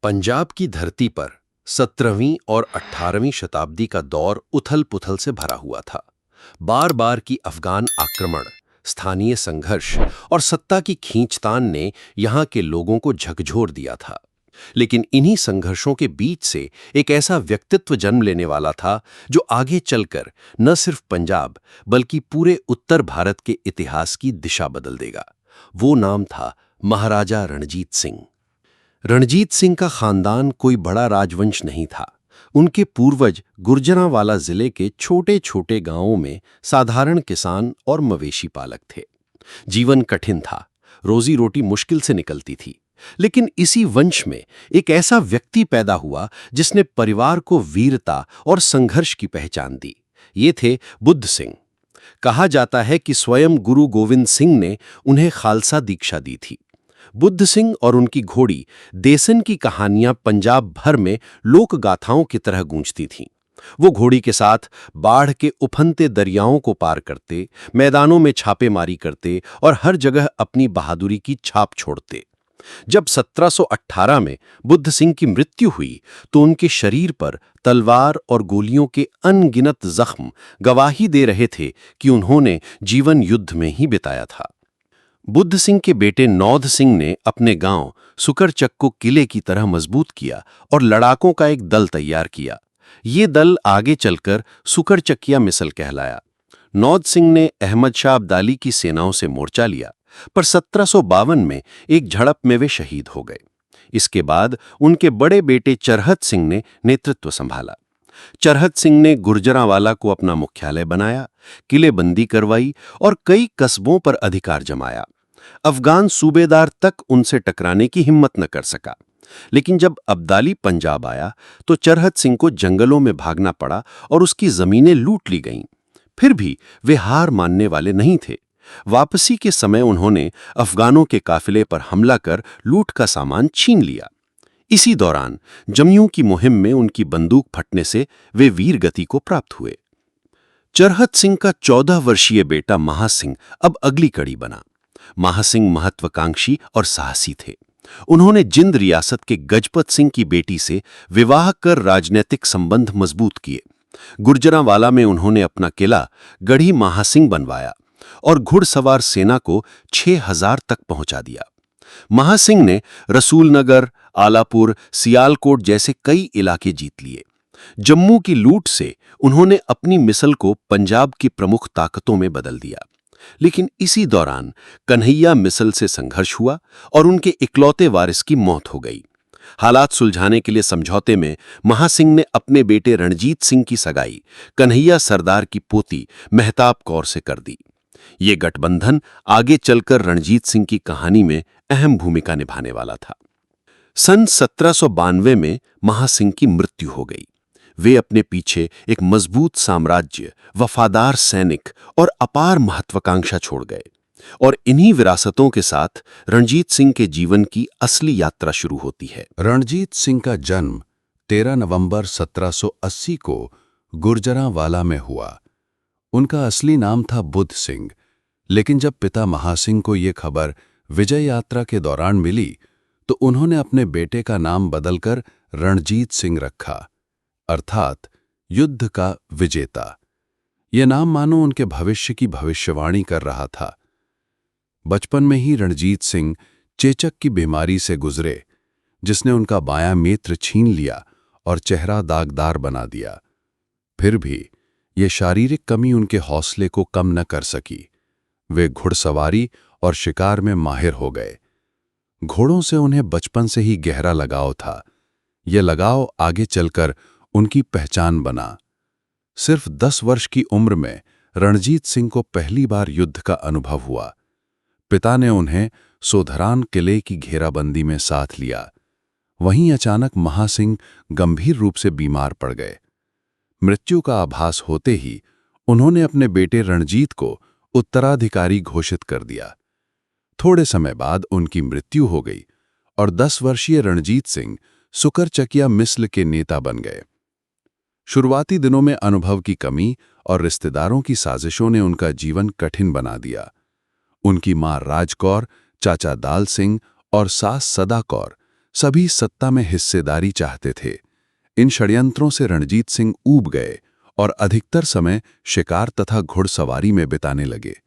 पंजाब की धरती पर 17वीं और 18वीं शताब्दी का दौर उथल-पुथल से भरा हुआ था। बार-बार की अफगान आक्रमण, स्थानीय संघर्ष और सत्ता की खींचतान ने यहाँ के लोगों को झकझोर दिया था। लेकिन इन्हीं संघर्षों के बीच से एक ऐसा व्यक्तित्व जन्म लेने वाला था जो आगे चलकर न सिर्फ पंजाब बल्कि पूरे उत्तर भारत के इतिहास की दिशा बदल देगा। वो नाम था महाराजा रणजीत सिंह। रणजीत सिंह का खानदान कोई बड़ा राजवंश नहीं था। उनके पूर्वज गुर्जरांवाला जिले के छोटे-छोटे गांवों में साधारण किसान और मवेशी पालक थे। जीवन कठिन था, रोजी रोटी मुश्किल से निकलती थी। लेकिन इसी वंश में एक ऐसा व्यक्ति पैदा हुआ जिसने परिवार को वीरता और संघर्ष की पहचान दी। ये थे बुद्ध सिंह। कहा जाता है कि स्वयं गुरु गोविंद सिंह ने उन्हें खालसा दीक्षा दी थी। बुद्ध सिंह और उनकी घोड़ी देसन की कहानियां पंजाब भर में लोक गाथाओं की तरह गूंजती थीं। वो घोड़ी के साथ बाढ़ के उफनते दरियाओं को पार करते, मैदानों में छापेमारी करते और हर जगह अपनी बहादुरी की छाप छोड़ते। जब 1718 में बुद्ध सिंह की मृत्यु हुई तो उनके शरीर पर तलवार और गोलियों के अनगिनत जख्म गवाही दे रहे थे कि उन्होंने जीवन युद्ध में ही बिताया था। बुद्ध सिंह के बेटे नौध सिंह ने अपने गांव सुकरचक को किले की तरह मजबूत किया और लड़ाकों का एक दल तैयार किया। ये दल आगे चलकर सुकरचकिया मिसल कहलाया। नौध सिंह ने अहमद शाह अब्दाली की सेनाओं से मोर्चा लिया, पर 1752 में एक झड़प में वे शहीद हो गए। इसके बाद उनके बड़े बेटे चरहत सिंह ने नेतृत्व संभाला। चरहत सिंह ने गुर्जरांवाला को अपना मुख्यालय बनाया, किलेबंदी करवाई और कई कस्बों पर अधिकार जमाया। अफगान सूबेदार तक उनसे टकराने की हिम्मत न कर सका। लेकिन जब अब्दाली पंजाब आया तो चरहत सिंह को जंगलों में भागना पड़ा और उसकी जमीनें लूट ली गईं। फिर भी वे हार मानने वाले नहीं थे। वापसी के समय उन्होंने अफगानों के काफिले पर हमला कर लूट का सामान छीन लिया। इसी दौरान जम्मू की मुहिम में उनकी बंदूक फटने से वे वीर गति को प्राप्त हुए। चरहत सिंह का 14 वर्षीय बेटा महासिंह अब अगली कड़ी बना। महासिंह महत्वाकांक्षी और साहसी थे। उन्होंने जिंद रियासत के गजपत सिंह की बेटी से विवाह कर राजनीतिक संबंध मजबूत किए। गुर्जरांवाला में उन्होंने अपना किला गढ़ी महासिंह बनवाया और घुड़सवार सेना को 6000 तक पहुंचा दिया। महासिंह ने रसूलनगर, आलापुर, सियालकोट जैसे कई इलाके जीत लिए। जम्मू की लूट से उन्होंने अपनी मिसल को पंजाब की प्रमुख ताकतों में बदल दिया। लेकिन इसी दौरान कन्हैया मिसल से संघर्ष हुआ और उनके इकलौते वारिस की मौत हो गई। हालात सुलझाने के लिए समझौते में महासिंह ने अपने बेटे रणजीत सिंह की सगाई कन्हैया सरदार की पोती मेहताब कौर से कर दी। ये गठबंधन आगे चलकर रणजीत सिंह की कहानी में अहम भूमिका निभाने वाला था। सन 1792 में महासिंह की मृत्यु हो गई। वे अपने पीछे एक मजबूत साम्राज्य, वफादार सैनिक और अपार महत्वाकांक्षा छोड़ गए। और इन्हीं विरासतों के साथ रणजीत सिंह के जीवन की असली यात्रा शुरू होती है। रणजीत सिंह का जन्म 13 नवंबर 1780 को गुर्जरांवाला में हुआ। उनका असली नाम था बुद्ध सिंह, लेकिन जब पिता महासिंह को ये खबर विजय यात्रा के दौरान मिली तो उन्होंने अपने बेटे का नाम बदलकर रणजीत सिंह रखा, अर्थात युद्ध का विजेता। यह नाम मानो उनके भविष्य की भविष्यवाणी कर रहा था। बचपन में ही रणजीत सिंह चेचक की बीमारी से गुजरे, जिसने उनका बायां नेत्र छीन लिया और चेहरा दागदार बना दिया। फिर भी यह शारीरिक कमी उनके हौसले को कम न कर सकी। वे घुड़सवारी और शिकार में माहिर हो गए। घोड़ों से उन्हें बचपन से ही गहरा लगाव था। यह लगाव आगे चलकर उनकी पहचान बना। सिर्फ 10 वर्ष की उम्र में रणजीत सिंह को पहली बार युद्ध का अनुभव हुआ। पिता ने उन्हें सोधरान किले की घेराबंदी में साथ लिया। वहीं अचानक महासिंह गंभीर रूप से बीमार पड़ गए। मृत्यु का आभास होते ही उन्होंने अपने बेटे रणजीत को उत्तराधिकारी घोषित कर दिया। थोड़े समय बाद उनकी मृत्यु हो गई और 10 वर्षीय रणजीत सिंह सुकरचकिया मिसल के नेता बन गए। शुरुआती दिनों में अनुभव की कमी और रिश्तेदारों की साजिशों ने उनका जीवन कठिन बना दिया। उनकी मां राजकौर, चाचा दाल सिंह और सास सदा कौर सभी सत्ता में हिस्सेदारी चाहते थे। इन षड्यंत्रों से रणजीत सिंह ऊब गए और अधिकतर समय शिकार तथा घुड़सवारी में बिताने लगे।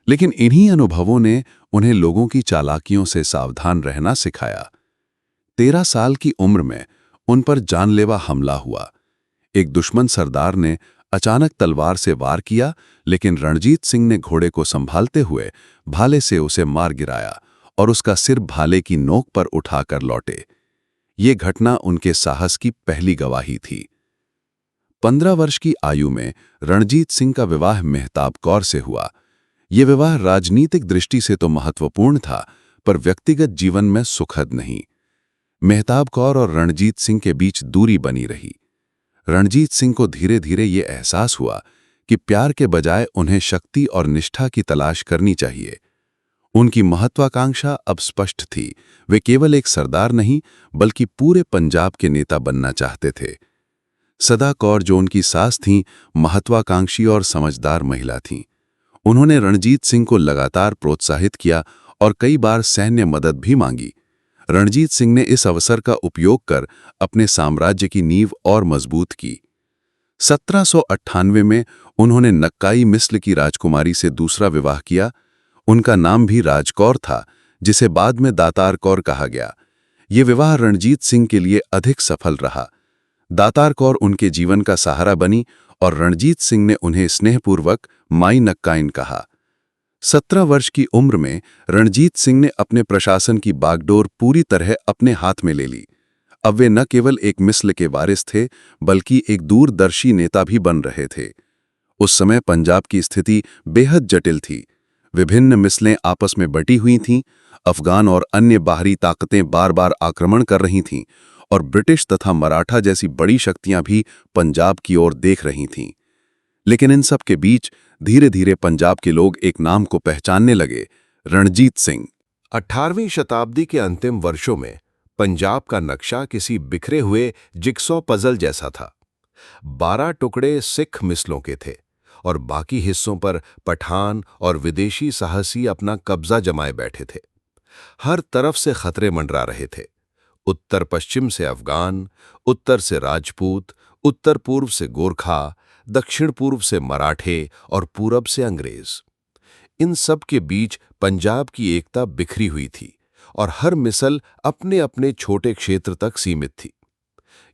लेकिन इन्हीं अनुभवों ने उन्हें लोगों की चालाकियों से सावधान रहना सिखाया। 13 साल की उम्र में उन पर जानलेवा हमला हुआ। एक दुश्मन सरदार ने अचानक तलवार से वार किया, लेकिन रणजीत सिंह ने घोड़े को संभालते हुए भाले से उसे मार गिराया और उसका सिर भाले की नोक पर उठाकर लौटे। ये घटना उनके साहस की पहली गवाही थी। 15 वर्ष की आयु में रणजीत सिंह का विवाह मेहताब कौर से हुआ। ये विवाह राजनीतिक दृष्टि से तो महत्वपूर्ण था, पर व्यक्तिगत जीवन में सुखद नहीं। मेहताब कौर और रणजीत सिंह के बीच दूरी बनी रही। रणजीत सिंह को धीरे धीरे ये एहसास हुआ कि प्यार के बजाय उन्हें शक्ति और निष्ठा की तलाश करनी चाहिए। उनकी महत्वाकांक्षा अब स्पष्ट थी। वे केवल एक सरदार नहीं, बल्कि पूरे पंजाब के नेता बनना चाहते थे। सदा कौर, जो उनकी सास थीं, महत्वाकांक्षी और समझदार महिला थीं। उन्होंने रणजीत सिंह को लगातार प्रोत्साहित किया और कई बार सैन्य मदद भी मांगी। रणजीत सिंह ने इस अवसर का उपयोग कर अपने साम्राज्य की नींव और मजबूत की। 1798 में उन्होंने नक्काई मिस्र की राजकुमारी से दूसरा विवाह किया। उनका नाम भी राजकौर था, जिसे बाद में दातार कौर कहा गया। ये विवाह रणजीत सिंह के लिए अधिक सफल रहा। दातार कौर उनके जीवन का सहारा बनी और रणजीत सिंह ने उन्हें स्नेहपूर्वक माई नक्काइन कहा। 17 वर्ष की उम्र में रणजीत सिंह ने अपने प्रशासन की बागडोर पूरी तरह अपने हाथ में ले ली। अब वे न केवल एक मिस्र के वारिस थे, बल्कि एक दूरदर्शी नेता भी बन रहे थे। उस समय पंजाब की स्थिति बेहद जटिल थी। विभिन्न मिसलें आपस में बटी हुई थीं, अफगान और अन्य बाहरी ताकतें बार बार आक्रमण कर रही थीं, और ब्रिटिश तथा मराठा जैसी बड़ी शक्तियां भी पंजाब की ओर देख रही थीं। लेकिन इन सब के बीच धीरे धीरे पंजाब के लोग एक नाम को पहचानने लगे, रणजीत सिंह। 18वीं शताब्दी के अंतिम वर्षों में पंजाब का नक्शा किसी बिखरे हुए जिगसॉ पजल जैसा था। 12 टुकड़े सिख मिसलों के थे और बाकी हिस्सों पर पठान और विदेशी साहसी अपना कब्जा जमाए बैठे थे। हर तरफ से खतरे मंडरा रहे थे। उत्तर पश्चिम से अफगान, उत्तर से राजपूत, उत्तर पूर्व से गोरखा, दक्षिण पूर्व से मराठे और पूरब से अंग्रेज। इन सब के बीच पंजाब की एकता बिखरी हुई थी और हर मिसल अपने अपने छोटे क्षेत्र तक सीमित थी।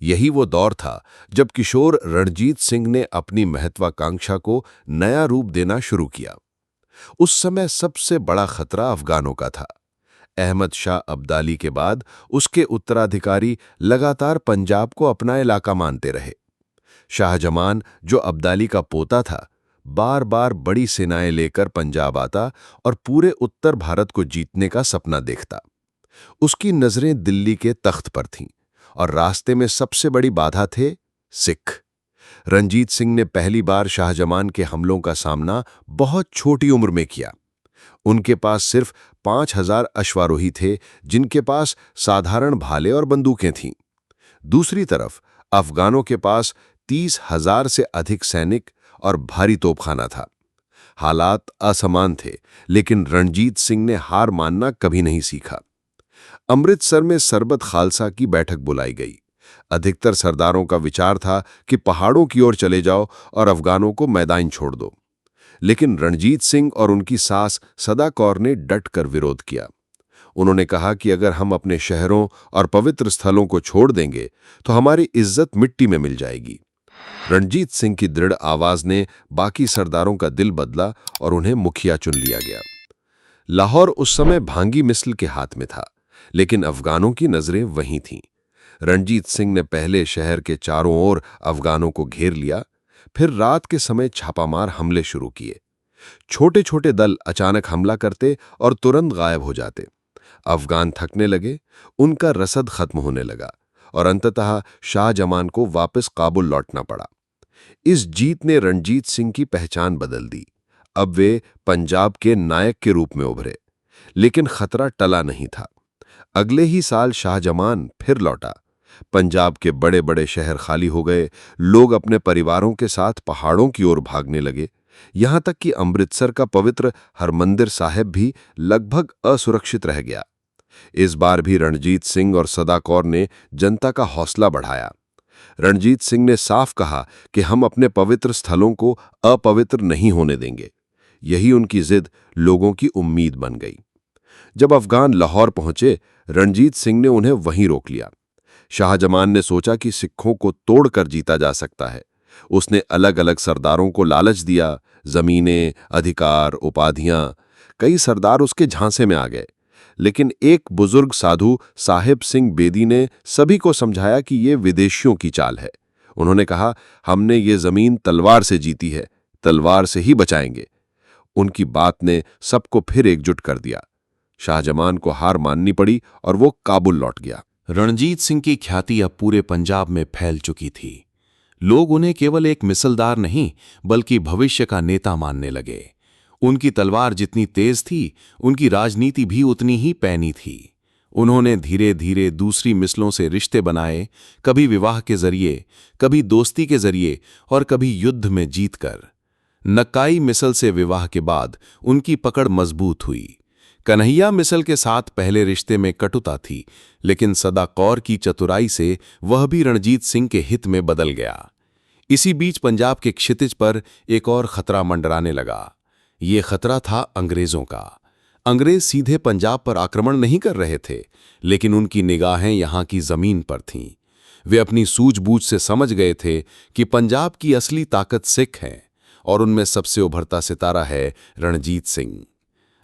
यही वो दौर था जब किशोर रणजीत सिंह ने अपनी महत्वाकांक्षा को नया रूप देना शुरू किया। उस समय सबसे बड़ा खतरा अफगानों का था। अहमद शाह अब्दाली के बाद उसके उत्तराधिकारी लगातार पंजाब को अपना इलाका मानते रहे। शाहजमान, जो अब्दाली का पोता था, बार बार बड़ी सेनाएं लेकर पंजाब आता और पूरे उत्तर भारत को जीतने का सपना देखता। उसकी नजरें दिल्ली के तख्त पर थीं और रास्ते में सबसे बड़ी बाधा थे सिख। रणजीत सिंह ने पहली बार शाहजमान के हमलों का सामना बहुत छोटी उम्र में किया। उनके पास सिर्फ 5000 अश्वारोही थे, जिनके पास साधारण भाले और बंदूकें थीं। दूसरी तरफ अफगानों के पास 30,000 से अधिक सैनिक और भारी तोपखाना था। हालात असमान थे, लेकिन रणजीत सिंह ने हार मानना कभी नहीं सीखा। अमृतसर में सरबत खालसा की बैठक बुलाई गई। अधिकतर सरदारों का विचार था कि पहाड़ों की ओर चले जाओ और अफगानों को मैदान छोड़ दो। लेकिन रणजीत सिंह और उनकी सास सदा कौर ने डट कर विरोध किया। उन्होंने कहा कि अगर हम अपने शहरों और पवित्र स्थलों को छोड़ देंगे तो हमारी इज्जत मिट्टी में मिल जाएगी। रणजीत सिंह की दृढ़ आवाज ने बाकी सरदारों का दिल बदला और उन्हें मुखिया चुन लिया गया। लाहौर उस समय भांगी मिस्ल के हाथ में था, लेकिन अफगानों की नजरें वहीं थीं। रणजीत सिंह ने पहले शहर के चारों ओर अफगानों को घेर लिया, फिर रात के समय छापामार हमले शुरू किए। छोटे छोटे दल अचानक हमला करते और तुरंत गायब हो जाते। अफगान थकने लगे, उनका रसद खत्म होने लगा और अंततः शाहजमान को वापस काबुल लौटना पड़ा। इस जीत ने रणजीत सिंह की पहचान बदल दी। अब वे पंजाब के नायक के रूप में उभरे। लेकिन खतरा टला नहीं था। अगले ही साल शाहजमान फिर लौटा। पंजाब के बड़े बड़े शहर खाली हो गए। लोग अपने परिवारों के साथ पहाड़ों की ओर भागने लगे। यहां तक कि अमृतसर का पवित्र हरमंदिर साहिब भी लगभग असुरक्षित रह गया। इस बार भी रणजीत सिंह और सदा कौर ने जनता का हौसला बढ़ाया। रणजीत सिंह ने साफ कहा कि हम अपने पवित्र स्थलों को अपवित्र नहीं होने देंगे। यही उनकी जिद लोगों की उम्मीद बन गई। जब अफगान लाहौर पहुंचे, रणजीत सिंह ने उन्हें वहीं रोक लिया। शाहजमान ने सोचा कि सिखों को तोड़कर जीता जा सकता है। उसने अलग अलग सरदारों को लालच दिया, जमीनें, अधिकार, उपाधियां। कई सरदार उसके झांसे में आ गए, लेकिन एक बुजुर्ग साधु साहिब सिंह बेदी ने सभी को समझाया कि ये विदेशियों की चाल है। उन्होंने कहा, हमने ये जमीन तलवार से जीती है, तलवार से ही बचाएंगे। उनकी बात ने सबको फिर एकजुट कर दिया। शाहजमान को हार माननी पड़ी और वो काबुल लौट गया। रणजीत सिंह की ख्याति अब पूरे पंजाब में फैल चुकी थी। लोग उन्हें केवल एक मिसलदार नहीं बल्कि भविष्य का नेता मानने लगे। उनकी तलवार जितनी तेज थी, उनकी राजनीति भी उतनी ही पैनी थी। उन्होंने धीरे धीरे दूसरी मिसलों से रिश्ते बनाए, कभी विवाह के जरिए, कभी दोस्ती के जरिए और कभी युद्ध में जीतकर। नक्काई मिसल से विवाह के बाद उनकी पकड़ मजबूत हुई। कन्हैया मिसल के साथ पहले रिश्ते में कटुता थी, लेकिन सदा कौर की चतुराई से वह भी रणजीत सिंह के हित में बदल गया। इसी बीच पंजाब के क्षितिज पर एक और खतरा मंडराने लगा। ये खतरा था अंग्रेजों का। अंग्रेज सीधे पंजाब पर आक्रमण नहीं कर रहे थे, लेकिन उनकी निगाहें यहां की जमीन पर थीं। वे अपनी सूझबूझ से समझ गए थे कि पंजाब की असली ताकत सिख है और उनमें सबसे उभरता सितारा है रणजीत सिंह।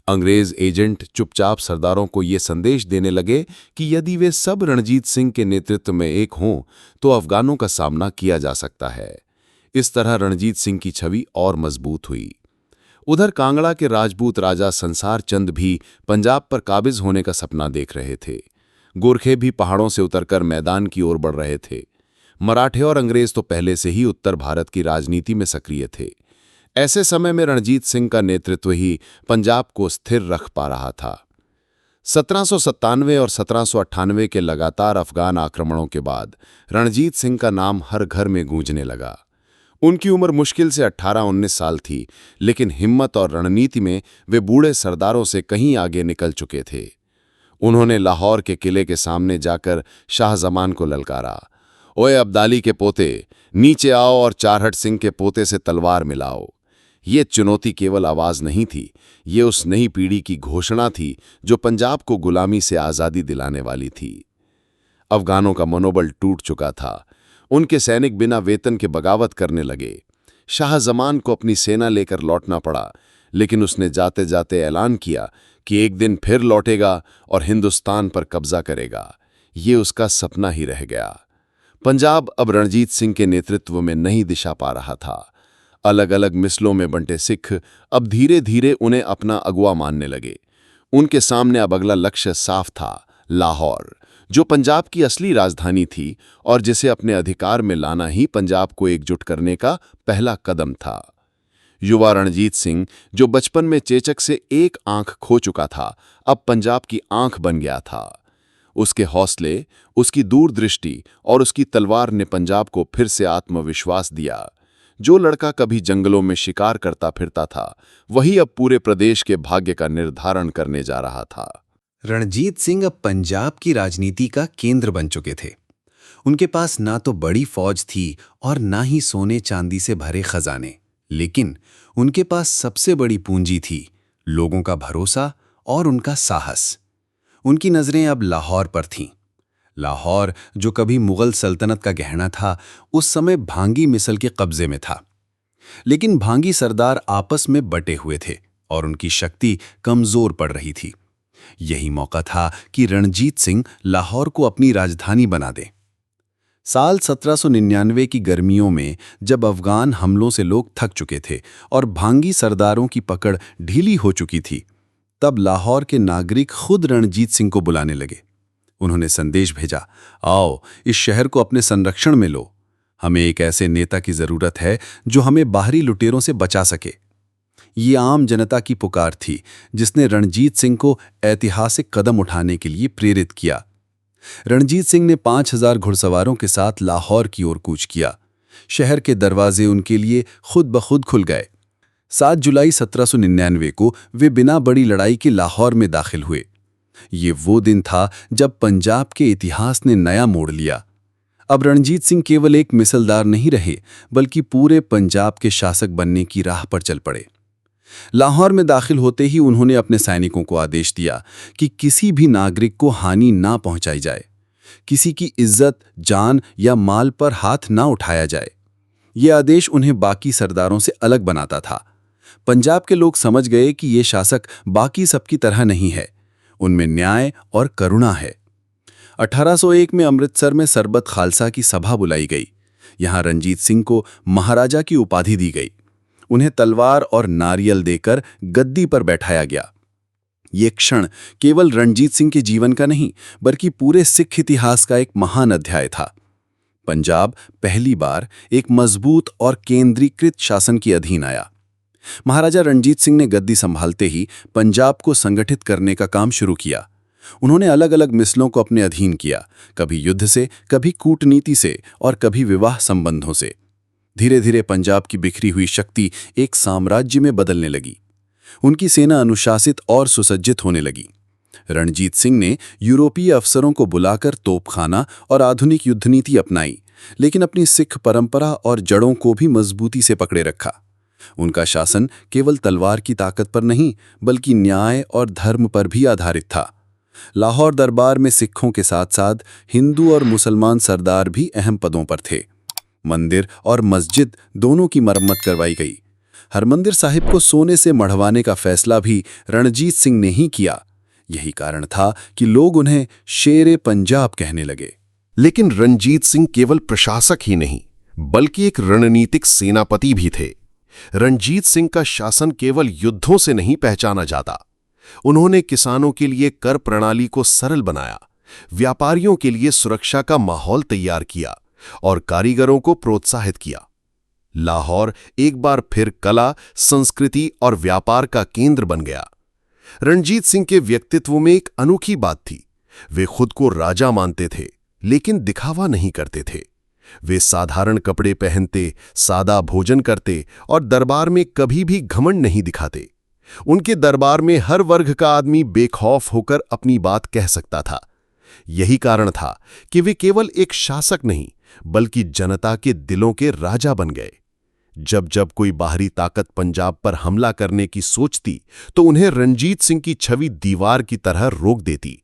अंग्रेज एजेंट चुपचाप सरदारों को ये संदेश देने लगे कि यदि वे सब रणजीत सिंह के नेतृत्व में एक हों तो अफगानों का सामना किया जा सकता है। इस तरह रणजीत सिंह की छवि और मजबूत हुई। उधर कांगड़ा के राजपूत राजा संसार चंद भी पंजाब पर काबिज होने का सपना देख रहे थे। गोरखे भी पहाड़ों से उतरकर मैदान की ओर बढ़ रहे थे। मराठे और अंग्रेज तो पहले से ही उत्तर भारत की राजनीति में सक्रिय थे। ऐसे समय में रणजीत सिंह का नेतृत्व ही पंजाब को स्थिर रख पा रहा था। 1797 और 1798 के लगातार अफगान आक्रमणों के बाद रणजीत सिंह का नाम हर घर में गूंजने लगा। उनकी उम्र मुश्किल से 18-19 साल थी, लेकिन हिम्मत और रणनीति में वे बूढ़े सरदारों से कहीं आगे निकल चुके थे। उन्होंने लाहौर के किले के सामने जाकर शाहजमान को ललकारा, ओए अब्दाली के पोते, नीचे आओ और चारहट सिंह के पोते से तलवार मिलाओ। ये चुनौती केवल आवाज नहीं थी, ये उस नई पीढ़ी की घोषणा थी जो पंजाब को गुलामी से आजादी दिलाने वाली थी। अफगानों का मनोबल टूट चुका था। उनके सैनिक बिना वेतन के बगावत करने लगे। शाहजमान को अपनी सेना लेकर लौटना पड़ा, लेकिन उसने जाते जाते ऐलान किया कि एक दिन फिर लौटेगा और हिंदुस्तान पर कब्जा करेगा। ये उसका सपना ही रह गया। पंजाब अब रणजीत सिंह के नेतृत्व में नई दिशा पा रहा था। अलग अलग मिसलों में बंटे सिख अब धीरे धीरे उन्हें अपना अगुवा मानने लगे। उनके सामने अब अगला लक्ष्य साफ था, लाहौर, जो पंजाब की असली राजधानी थी और जिसे अपने अधिकार में लाना ही पंजाब को एकजुट करने का पहला कदम था। युवा रणजीत सिंह, जो बचपन में चेचक से एक आंख खो चुका था, अब पंजाब की आंख बन गया था। उसके हौसले, उसकी दूरदृष्टि और उसकी तलवार ने पंजाब को फिर से आत्मविश्वास दिया। जो लड़का कभी जंगलों में शिकार करता फिरता था, वही अब पूरे प्रदेश के भाग्य का निर्धारण करने जा रहा था। रणजीत सिंह अब पंजाब की राजनीति का केंद्र बन चुके थे। उनके पास ना तो बड़ी फौज थी और ना ही सोने चांदी से भरे खजाने, लेकिन उनके पास सबसे बड़ी पूंजी थी, लोगों का भरोसा और उनका साहस। उनकी नजरें अब लाहौर पर थीं। लाहौर, जो कभी मुगल सल्तनत का गहना था, उस समय भांगी मिसल के कब्जे में था। लेकिन भांगी सरदार आपस में बटे हुए थे और उनकी शक्ति कमजोर पड़ रही थी। यही मौका था कि रणजीत सिंह लाहौर को अपनी राजधानी बना दे। साल 1799 की गर्मियों में, जब अफगान हमलों से लोग थक चुके थे और भांगी सरदारों की पकड़ ढीली हो चुकी थी, तब लाहौर के नागरिक खुद रणजीत सिंह को बुलाने लगे। उन्होंने संदेश भेजा, आओ इस शहर को अपने संरक्षण में लो। हमें एक ऐसे नेता की जरूरत है जो हमें बाहरी लुटेरों से बचा सके। ये आम जनता की पुकार थी, जिसने रणजीत सिंह को ऐतिहासिक कदम उठाने के लिए प्रेरित किया। रणजीत सिंह ने 5000 घुड़सवारों के साथ लाहौर की ओर कूच किया। शहर के दरवाजे उनके लिए खुद ब खुद खुल गए। 7 जुलाई 1799 को वे बिना बड़ी लड़ाई के लाहौर में दाखिल हुए। ये वो दिन था जब पंजाब के इतिहास ने नया मोड़ लिया। अब रणजीत सिंह केवल एक मिसलदार नहीं रहे, बल्कि पूरे पंजाब के शासक बनने की राह पर चल पड़े। लाहौर में दाखिल होते ही उन्होंने अपने सैनिकों को आदेश दिया कि किसी भी नागरिक को हानि ना पहुंचाई जाए, किसी की इज्जत, जान या माल पर हाथ ना उठाया जाए। ये आदेश उन्हें बाकी सरदारों से अलग बनाता था। पंजाब के लोग समझ गए कि ये शासक बाकी सबकी तरह नहीं है, उनमें न्याय और करुणा है। 1801 में अमृतसर में सरबत खालसा की सभा बुलाई गई। यहां रणजीत सिंह को महाराजा की उपाधि दी गई। उन्हें तलवार और नारियल देकर गद्दी पर बैठाया गया। ये क्षण केवल रणजीत सिंह के जीवन का नहीं, बल्कि पूरे सिख इतिहास का एक महान अध्याय था। पंजाब पहली बार एक मजबूत और केंद्रीकृत शासन के अधीन आया। महाराजा रणजीत सिंह ने गद्दी संभालते ही पंजाब को संगठित करने का काम शुरू किया। उन्होंने अलग अलग मिसलों को अपने अधीन किया, कभी युद्ध से, कभी कूटनीति से और कभी विवाह संबंधों से। धीरे धीरे पंजाब की बिखरी हुई शक्ति एक साम्राज्य में बदलने लगी। उनकी सेना अनुशासित और सुसज्जित होने लगी। रणजीत सिंह ने यूरोपीय अफसरों को बुलाकर तोपखाना और आधुनिक युद्ध नीति अपनाई, लेकिन अपनी सिख परंपरा और जड़ों को भी मजबूती से पकड़े रखा। उनका शासन केवल तलवार की ताकत पर नहीं, बल्कि न्याय और धर्म पर भी आधारित था। लाहौर दरबार में सिखों के साथ साथ हिंदू और मुसलमान सरदार भी अहम पदों पर थे। मंदिर और मस्जिद दोनों की मरम्मत करवाई गई। हरमंदिर साहिब को सोने से मढ़वाने का फैसला भी रणजीत सिंह ने ही किया। यही कारण था कि लोग उन्हें शेरे पंजाब कहने लगे। लेकिन रणजीत सिंह केवल प्रशासक ही नहीं, बल्कि एक रणनीतिक सेनापति भी थे। रणजीत सिंह का शासन केवल युद्धों से नहीं पहचाना जाता। उन्होंने किसानों के लिए कर प्रणाली को सरल बनाया, व्यापारियों के लिए सुरक्षा का माहौल तैयार किया और कारीगरों को प्रोत्साहित किया। लाहौर एक बार फिर कला, संस्कृति और व्यापार का केंद्र बन गया। रणजीत सिंह के व्यक्तित्व में एक अनोखी बात थी। वे खुद को राजा मानते थे, लेकिन दिखावा नहीं करते थे। वे साधारण कपड़े पहनते, सादा भोजन करते और दरबार में कभी भी घमंड नहीं दिखाते। उनके दरबार में हर वर्ग का आदमी बेखौफ होकर अपनी बात कह सकता था। यही कारण था कि वे केवल एक शासक नहीं, बल्कि जनता के दिलों के राजा बन गए। जब जब कोई बाहरी ताकत पंजाब पर हमला करने की सोचती, तो उन्हें रणजीत सिंह की छवि दीवार की तरह रोक देती।